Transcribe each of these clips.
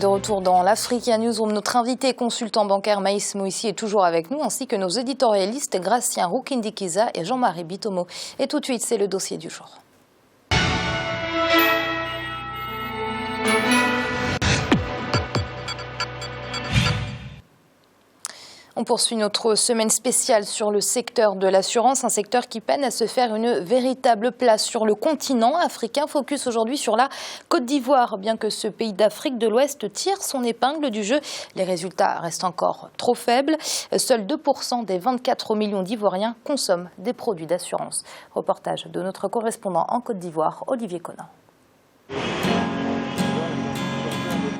De retour dans l'Africa Newsroom, notre invité consultant bancaire Maïs Moïsi est toujours avec nous, ainsi que nos éditorialistes Gracien Roukindikiza et Jean-Marie Bitomo. Et tout de suite, c'est le dossier du jour. On poursuit notre semaine spéciale sur le secteur de l'assurance, un secteur qui peine à se faire une véritable place sur le continent africain. Focus aujourd'hui sur la Côte d'Ivoire. Bien que ce pays d'Afrique de l'Ouest tire son épingle du jeu, les résultats restent encore trop faibles. Seuls 2% des 24 millions d'Ivoiriens consomment des produits d'assurance. Reportage de notre correspondant en Côte d'Ivoire, Olivier Conan.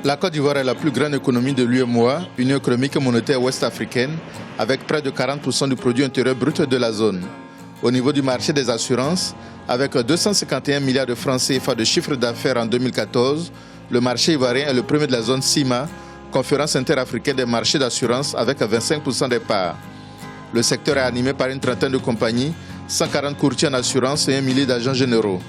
La Côte d'Ivoire est la plus grande économie de l'UEMOA, Union économique et monétaire ouest-africaine, avec près de 40% du produit intérieur brut de la zone. Au niveau du marché des assurances, avec 251 milliards de francs CFA de chiffre d'affaires en 2014, le marché ivoirien est le premier de la zone CIMA, conférence interafricaine des marchés d'assurance, avec 25% des parts. Le secteur est animé par une trentaine de compagnies, 140 courtiers en assurance et 1 millier d'agents généraux.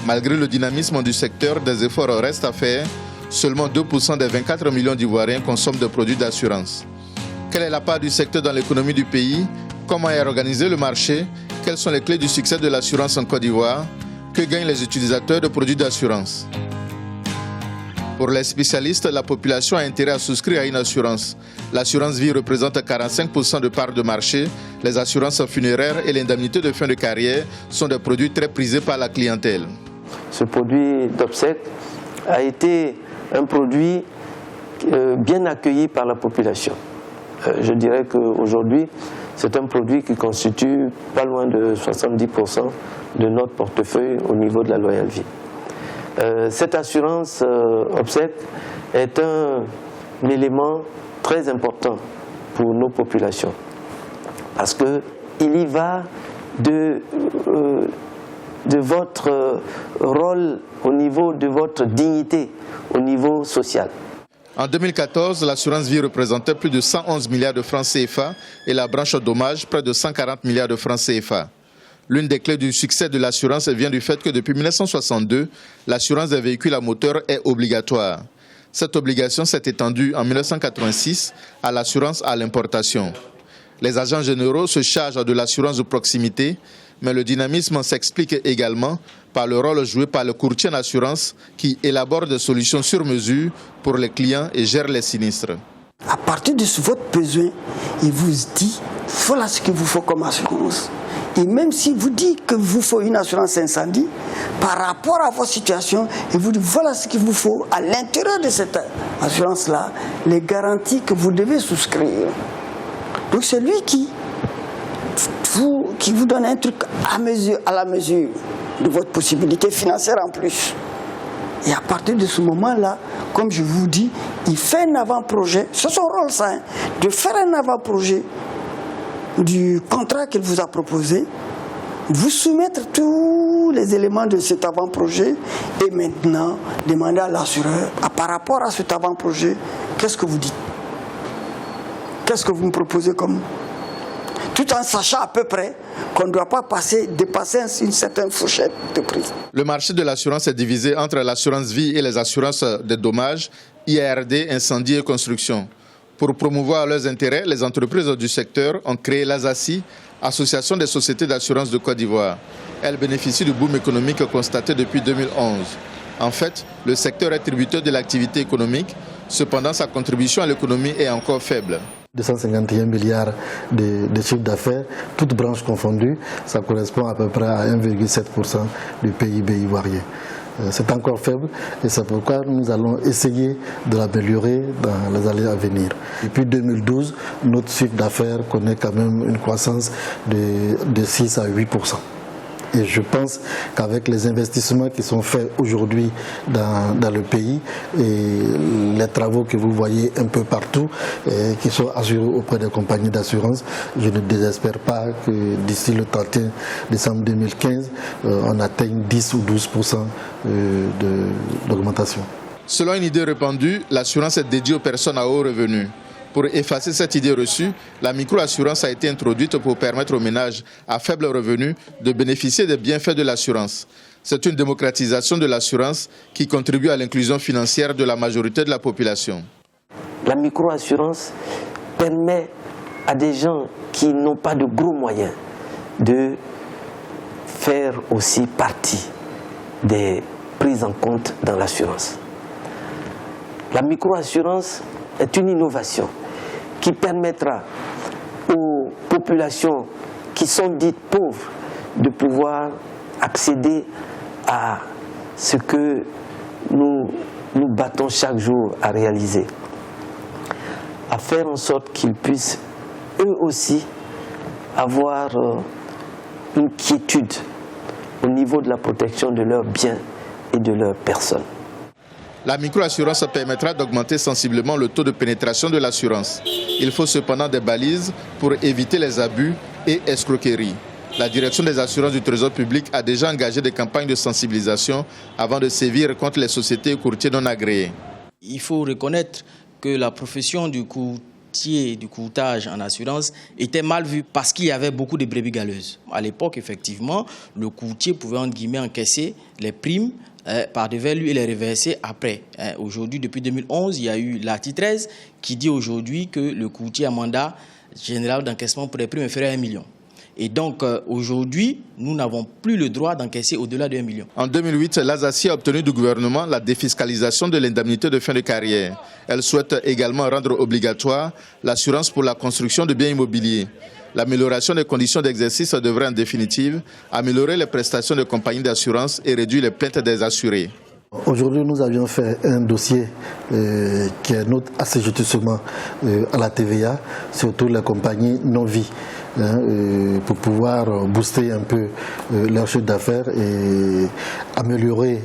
Malgré le dynamisme du secteur, des efforts restent à faire. Seulement 2% des 24 millions d'Ivoiriens consomment des produits d'assurance. Quelle est la part du secteur dans l'économie du pays? Comment est organisé le marché? Quelles sont les clés du succès de l'assurance en Côte d'Ivoire? Que gagnent les utilisateurs de produits d'assurance? Pour les spécialistes, la population a intérêt à souscrire à une assurance. L'assurance vie représente 45% de part de marché. Les assurances funéraires et l'indemnité de fin de carrière sont des produits très prisés par la clientèle. Ce produit d'obsèques a été un produit bien accueilli par la population. Je dirais qu'aujourd'hui, c'est un produit qui constitue pas loin de 70% de notre portefeuille au niveau de la Loyal Vie. Cette assurance obsèques est un élément très important pour nos populations parce qu'il y va de votre rôle au niveau de votre dignité, au niveau social. En 2014, l'assurance vie représentait plus de 111 milliards de francs CFA et la branche dommages près de 140 milliards de francs CFA. L'une des clés du succès de l'assurance vient du fait que depuis 1962, l'assurance des véhicules à moteur est obligatoire. Cette obligation s'est étendue en 1986 à l'assurance à l'importation. Les agents généraux se chargent de l'assurance de proximité, mais le dynamisme s'explique également par le rôle joué par le courtier en assurance qui élabore des solutions sur mesure pour les clients et gère les sinistres. À partir de votre besoin, il vous dit voilà ce qu'il vous faut comme assurance. Et même s'il vous dit qu'il vous faut une assurance incendie, par rapport à votre situation, il vous dit voilà ce qu'il vous faut à l'intérieur de cette assurance-là, les garanties que vous devez souscrire. Donc c'est lui qui vous donne un truc à la mesure de votre possibilité financière en plus. Et à partir de ce moment-là, comme je vous dis, il fait un avant-projet, c'est son rôle ça, de faire un avant-projet du contrat qu'il vous a proposé, vous soumettre tous les éléments de cet avant-projet et maintenant demander à l'assureur, par rapport à cet avant-projet, qu'est-ce que vous dites? Qu'est-ce que vous me proposez comme? Tout en sachant à peu près qu'on ne doit pas dépasser une certaine fourchette de prix. Le marché de l'assurance est divisé entre l'assurance vie et les assurances des dommages, IARD, incendie et construction. Pour promouvoir leurs intérêts, les entreprises du secteur ont créé l'ASACI, Association des sociétés d'assurance de Côte d'Ivoire. Elle bénéficie du boom économique constaté depuis 2011. En fait, le secteur est tributaire de l'activité économique, cependant sa contribution à l'économie est encore faible. 251 milliards de chiffre d'affaires, toutes branches confondues, ça correspond à peu près à 1,7% du PIB ivoirien. C'est encore faible et c'est pourquoi nous allons essayer de l'améliorer dans les années à venir. Depuis 2012, notre chiffre d'affaires connaît quand même une croissance de 6 à 8%. Et je pense qu'avec les investissements qui sont faits aujourd'hui dans le pays et les travaux que vous voyez un peu partout, qui sont assurés auprès des compagnies d'assurance, je ne désespère pas que d'ici le 31 décembre 2015, on atteigne 10 ou 12% d'augmentation. Selon une idée répandue, l'assurance est dédiée aux personnes à haut revenu. Pour effacer cette idée reçue, la micro-assurance a été introduite pour permettre aux ménages à faible revenu de bénéficier des bienfaits de l'assurance. C'est une démocratisation de l'assurance qui contribue à l'inclusion financière de la majorité de la population. La microassurance permet à des gens qui n'ont pas de gros moyens de faire aussi partie des prises en compte dans l'assurance. La microassurance est une innovation qui permettra aux populations qui sont dites pauvres de pouvoir accéder à ce que nous battons chaque jour à réaliser, à faire en sorte qu'ils puissent eux aussi avoir une quiétude au niveau de la protection de leurs biens et de leurs personnes. La microassurance permettra d'augmenter sensiblement le taux de pénétration de l'assurance. Il faut cependant des balises pour éviter les abus et escroqueries. La direction des assurances du Trésor public a déjà engagé des campagnes de sensibilisation avant de sévir contre les sociétés et courtiers non agréés. Il faut reconnaître que la profession du courtier, du courtage en assurance était mal vue parce qu'il y avait beaucoup de brebis galeuses. À l'époque, effectivement, le courtier pouvait entre guillemets encaisser les primes par-devant lui et les reverser après. Aujourd'hui, depuis 2011, il y a eu l'article 13 qui dit aujourd'hui que le courtier a mandat général d'encaissement pour les primes inférieures à 1 million. Et donc, aujourd'hui, nous n'avons plus le droit d'encaisser au-delà de 1 million. En 2008, l'Alsacie a obtenu du gouvernement la défiscalisation de l'indemnité de fin de carrière. Elle souhaite également rendre obligatoire l'assurance pour la construction de biens immobiliers. L'amélioration des conditions d'exercice devrait en définitive améliorer les prestations de compagnies d'assurance et réduire les plaintes des assurés. Aujourd'hui, nous avions fait un dossier qui est notre assujettissement à la TVA, surtout les compagnies non-vie, pour pouvoir booster un peu leur chiffre d'affaires et améliorer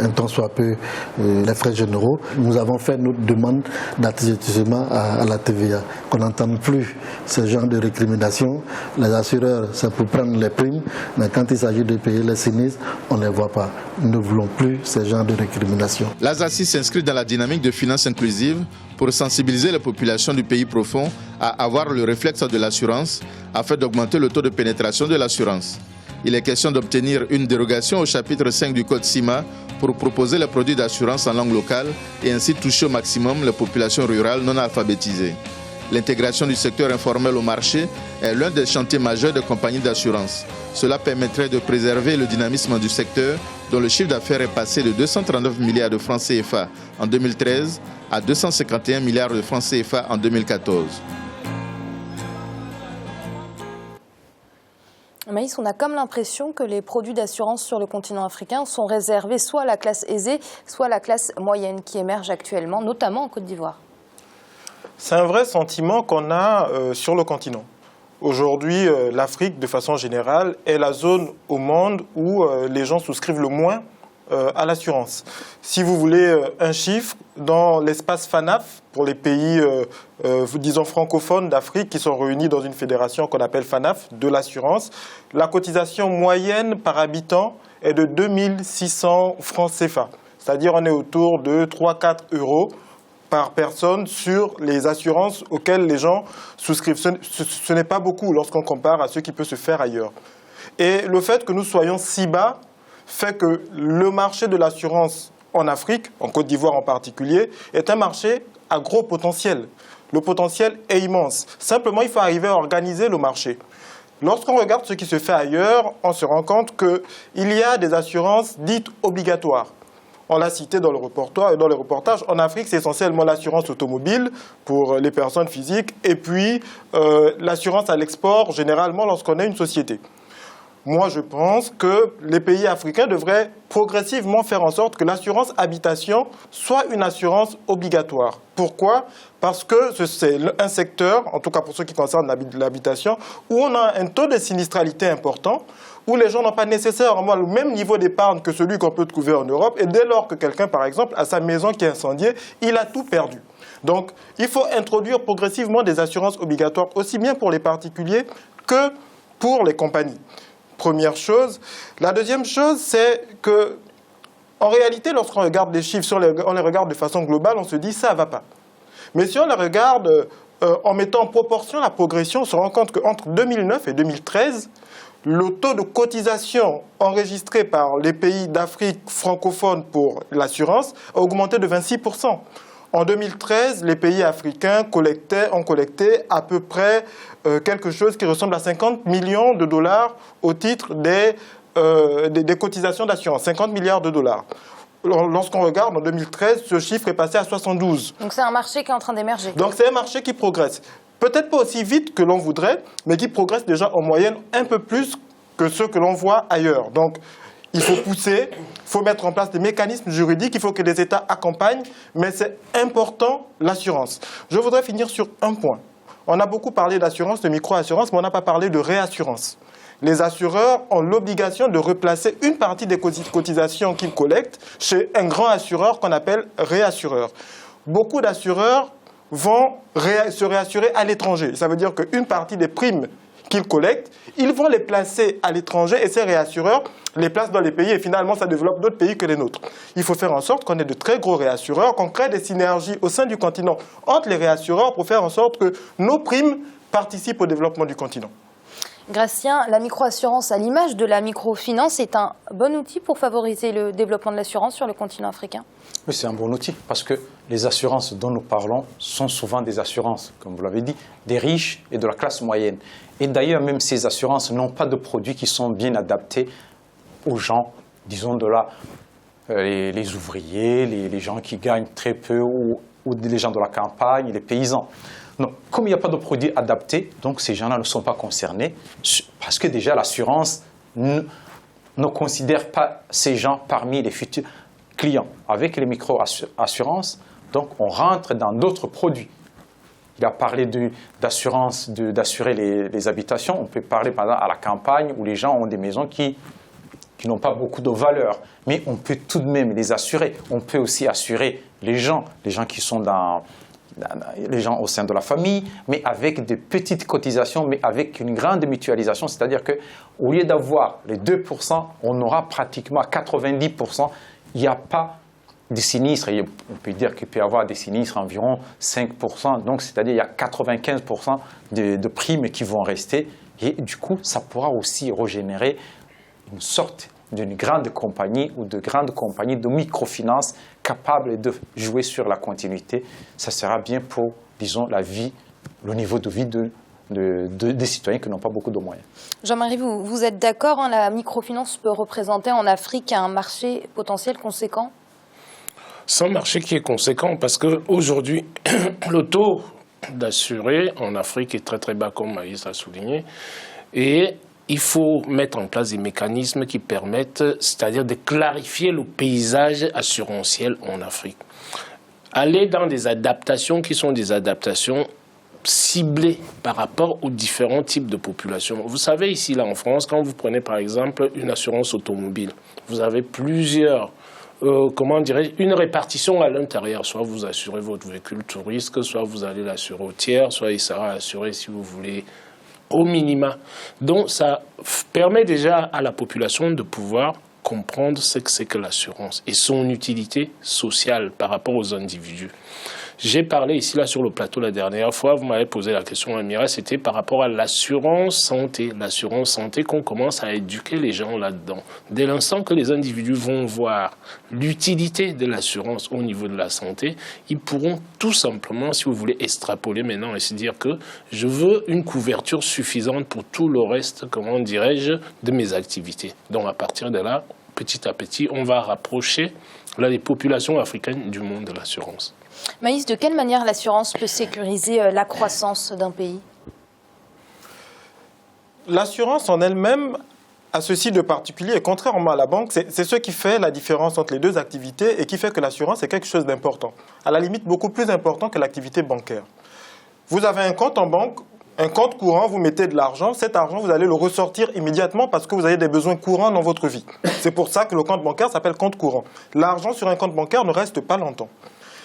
un tant soit peu les frais généraux. Nous avons fait notre demande d'assujettissement à la TVA, qu'on n'entende plus ce genre de récrimination. Les assureurs, c'est pour prendre les primes, mais quand il s'agit de payer les sinistres, on ne les voit pas. Nous ne voulons plus ce genre de récrimination. L'Alsacie s'inscrit dans la dynamique de finances inclusives pour sensibiliser la population du pays profond à avoir le réflexe de l'assurance afin d'augmenter le taux de pénétration de l'assurance. Il est question d'obtenir une dérogation au chapitre 5 du Code CIMA pour proposer les produits d'assurance en langue locale et ainsi toucher au maximum les populations rurales non alphabétisées. L'intégration du secteur informel au marché est l'un des chantiers majeurs des compagnies d'assurance. Cela permettrait de préserver le dynamisme du secteur dont le chiffre d'affaires est passé de 239 milliards de francs CFA en 2013 à 251 milliards de francs CFA en 2014. Maïs, on a comme l'impression que les produits d'assurance sur le continent africain sont réservés soit à la classe aisée, soit à la classe moyenne qui émerge actuellement, notamment en Côte d'Ivoire. C'est un vrai sentiment qu'on a sur le continent. Aujourd'hui, l'Afrique, de façon générale, est la zone au monde où les gens souscrivent le moins à l'assurance. Si vous voulez un chiffre, dans l'espace FANAF, pour les pays, disons, francophones d'Afrique qui sont réunis dans une fédération qu'on appelle FANAF, de l'assurance, la cotisation moyenne par habitant est de 2600 francs CFA. C'est-à-dire on est autour de 3-4 euros par personne sur les assurances auxquelles les gens souscrivent. Ce n'est pas beaucoup lorsqu'on compare à ce qui peut se faire ailleurs. Et le fait que nous soyons si bas fait que le marché de l'assurance en Afrique, en Côte d'Ivoire en particulier, est un marché à gros potentiel. Le potentiel est immense. Simplement, il faut arriver à organiser le marché. Lorsqu'on regarde ce qui se fait ailleurs, on se rend compte qu'il y a des assurances dites obligatoires. On l'a cité dans le reportage. En Afrique, c'est essentiellement l'assurance automobile pour les personnes physiques et puis l'assurance à l'export, généralement lorsqu'on est une société. Moi, je pense que les pays africains devraient progressivement faire en sorte que l'assurance habitation soit une assurance obligatoire. Pourquoi ? Parce que c'est un secteur, en tout cas pour ce qui concerne l'habitation, où on a un taux de sinistralité important, où les gens n'ont pas nécessairement le même niveau d'épargne que celui qu'on peut trouver en Europe. Et dès lors que quelqu'un, par exemple, a sa maison qui est incendiée, il a tout perdu. Donc, il faut introduire progressivement des assurances obligatoires, aussi bien pour les particuliers que pour les compagnies. Première chose. La deuxième chose, c'est que, en réalité, lorsqu'on regarde les chiffres, on les regarde de façon globale, on se dit ça ne va pas. Mais si on les regarde en mettant en proportion la progression, on se rend compte qu'entre 2009 et 2013, le taux de cotisation enregistré par les pays d'Afrique francophone pour l'assurance a augmenté de 26%. En 2013, les pays africains ont collecté à peu près quelque chose qui ressemble à 50 millions de dollars au titre des cotisations d'assurance, 50 milliards de dollars. Lorsqu'on regarde, en 2013, ce chiffre est passé à 72. Donc c'est un marché qui est en train d'émerger. Donc c'est un marché qui progresse. Peut-être pas aussi vite que l'on voudrait, mais qui progresse déjà en moyenne un peu plus que ceux que l'on voit ailleurs. Donc il faut pousser, il faut mettre en place des mécanismes juridiques, il faut que les États accompagnent, mais c'est important l'assurance. Je voudrais finir sur un point. On a beaucoup parlé d'assurance, de micro-assurance, mais on n'a pas parlé de réassurance. Les assureurs ont l'obligation de replacer une partie des cotisations qu'ils collectent chez un grand assureur qu'on appelle réassureur. Beaucoup d'assureurs vont se réassurer à l'étranger. Ça veut dire qu'une partie des primes qu'ils collectent, ils vont les placer à l'étranger et ces réassureurs les placent dans les pays et finalement ça développe d'autres pays que les nôtres. Il faut faire en sorte qu'on ait de très gros réassureurs, qu'on crée des synergies au sein du continent entre les réassureurs pour faire en sorte que nos primes participent au développement du continent. Gratien, la microassurance, à l'image de la microfinance, est un bon outil pour favoriser le développement de l'assurance sur le continent africain? Oui, c'est un bon outil parce que les assurances dont nous parlons sont souvent des assurances, comme vous l'avez dit, des riches et de la classe moyenne. Et d'ailleurs, même ces assurances n'ont pas de produits qui sont bien adaptés aux gens, disons, les ouvriers, les gens qui gagnent très peu ou les gens de la campagne, les paysans. Non, comme il n'y a pas de produits adaptés, donc ces gens-là ne sont pas concernés parce que déjà l'assurance ne considère pas ces gens parmi les futurs clients. Avec les micro-assurances, donc on rentre dans d'autres produits. Il a parlé d'assurance, d'assurer les habitations. On peut parler par exemple à la campagne où les gens ont des maisons qui n'ont pas beaucoup de valeur. Mais on peut tout de même les assurer. On peut aussi assurer les gens qui sont les gens au sein de la famille, mais avec des petites cotisations, mais avec une grande mutualisation. C'est-à-dire qu'au lieu d'avoir les 2%, on aura pratiquement 90%. Il n'y a pas de sinistres. On peut dire qu'il peut y avoir des sinistres environ 5%. Donc, c'est-à-dire qu'il y a 95% de primes qui vont rester. Et du coup, ça pourra aussi régénérer une sorte d'une grande compagnie ou de grandes compagnies de microfinance capables de jouer sur la continuité. Ça sera bien pour, disons, le niveau de vie des citoyens qui n'ont pas beaucoup de moyens. Jean-Marie, vous êtes d'accord, hein, la microfinance peut représenter en Afrique un marché potentiel conséquent? C'est un marché qui est conséquent parce qu'aujourd'hui, le taux d'assurés en Afrique est très très bas, comme Maïs l'a souligné. Et il faut mettre en place des mécanismes qui permettent, c'est-à-dire de clarifier le paysage assurantiel en Afrique. Aller dans des adaptations qui sont des adaptations ciblées par rapport aux différents types de populations. Vous savez, ici, là, en France, quand vous prenez par exemple une assurance automobile, vous avez plusieurs, une répartition à l'intérieur. Soit vous assurez votre véhicule tout risque, soit vous allez l'assurer au tiers, soit il sera assuré si vous voulez au minima. Donc ça permet déjà à la population de pouvoir comprendre ce que c'est que l'assurance et son utilité sociale par rapport aux individus. J'ai parlé ici là sur le plateau la dernière fois, vous m'avez posé la question, Amira, c'était par rapport à l'assurance santé. L'assurance santé qu'on commence à éduquer les gens là-dedans. Dès l'instant que les individus vont voir l'utilité de l'assurance au niveau de la santé, ils pourront tout simplement, si vous voulez, extrapoler maintenant et se dire que je veux une couverture suffisante pour tout le reste, comment dirais-je, de mes activités. Donc à partir de là, petit à petit, on va rapprocher là, les populations africaines du monde de l'assurance. Maïs, de quelle manière l'assurance peut sécuriser la croissance d'un pays? L'assurance en elle-même a ceci de particulier, et contrairement à la banque, c'est ce qui fait la différence entre les deux activités et qui fait que l'assurance est quelque chose d'important, à la limite beaucoup plus important que l'activité bancaire. Vous avez un compte en banque, un compte courant, vous mettez de l'argent, cet argent vous allez le ressortir immédiatement parce que vous avez des besoins courants dans votre vie. C'est pour ça que le compte bancaire s'appelle compte courant. L'argent sur un compte bancaire ne reste pas longtemps.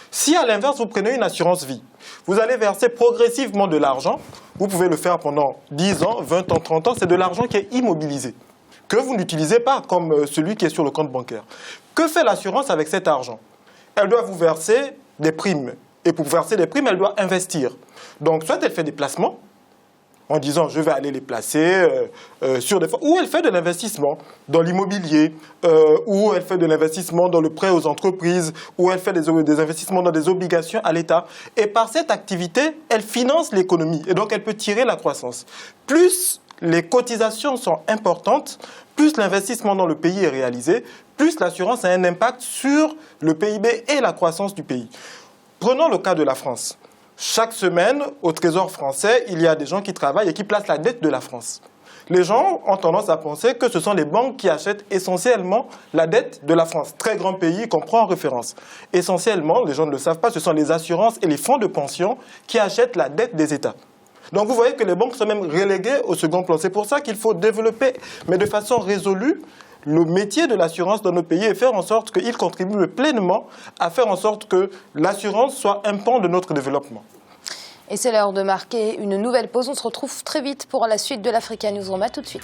Si à l'inverse, vous prenez une assurance vie, vous allez verser progressivement de l'argent, vous pouvez le faire pendant 10 ans, 20 ans, 30 ans, c'est de l'argent qui est immobilisé, que vous n'utilisez pas comme celui qui est sur le compte bancaire. Que fait l'assurance avec cet argent? Elle doit vous verser des primes, et pour verser des primes, elle doit investir. Donc soit elle fait des placements, en disant je vais aller les placer sur des fonds, ou elle fait de l'investissement dans l'immobilier, ou elle fait de l'investissement dans le prêt aux entreprises, ou elle fait des investissements dans des obligations à l'État. Et par cette activité, elle finance l'économie et donc elle peut tirer la croissance. Plus les cotisations sont importantes, plus l'investissement dans le pays est réalisé, plus l'assurance a un impact sur le PIB et la croissance du pays. Prenons le cas de la France. Chaque semaine, au Trésor français, il y a des gens qui travaillent et qui placent la dette de la France. Les gens ont tendance à penser que ce sont les banques qui achètent essentiellement la dette de la France. Très grand pays qu'on prend en référence. Essentiellement, les gens ne le savent pas, ce sont les assurances et les fonds de pension qui achètent la dette des États. Donc vous voyez que les banques sont même reléguées au second plan. C'est pour ça qu'il faut développer, mais de façon résolue, le métier de l'assurance dans nos pays et faire en sorte qu'il contribue pleinement à faire en sorte que l'assurance soit un pan de notre développement. Et c'est l'heure de marquer une nouvelle pause. On se retrouve très vite pour la suite de l'Africa News Room. À tout de suite.